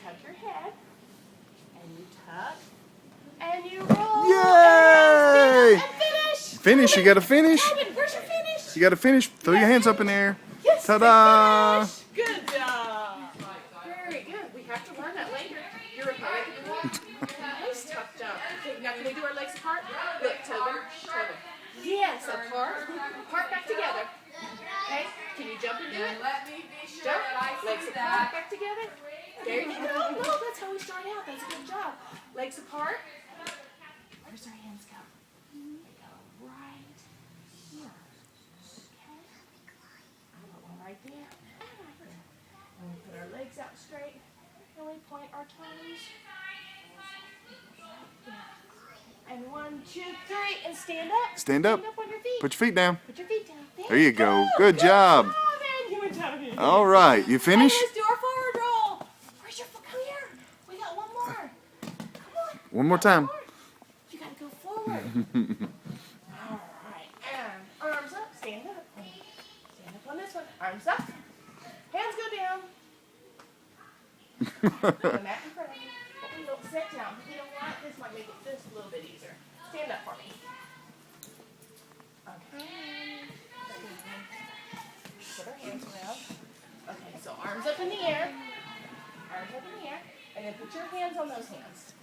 tuck your head, and you tuck, and you roll. Yay! And finish. Finish. You got to finish. Tobin, where's your finish? You got to finish. Throw your hands up in the air. Yes. Ta-da! Finish. Good job. Very good. We have to learn that later. You're okay. Nice tough jump. Okay, now can we do our legs apart? Look, Tobin. Yes, apart. Apart back together. Okay. Can you jump and do it? Let me be sure Jump. that I Legs see apart that. back together. There you go. No, that's how we start out. That's a good job. Legs apart. Where's our hands go? They go right here. Okay. I put one right there and right there. And we put our legs out straight. And we point our toes. And 1, 2, 3, and stand up. Stand up. Stand up on your feet. Put your feet down. Put your feet down. There you go. Good job. Good job. All right. You Hey, finished? let's do our forward roll. Where's your foot? Come here. We got one more. Come on. One more time. You gotta go forward. All right. And arms up. Stand up. Stand up on this one. Arms up. Hands go down. Put the mat in front of you. But we don't sit down. You know what? This might make it just a little bit easier. Stand up for me. Okay. Put our hands around. Okay, so arms up in the air. Arms up in the air. And then put your hands on those hands.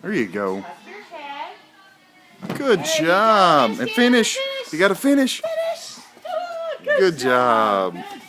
There you go. Tuck your head. Good There you go. job. Finish, And Kiara, finish. finish. You got to finish. Finish. Good job. Good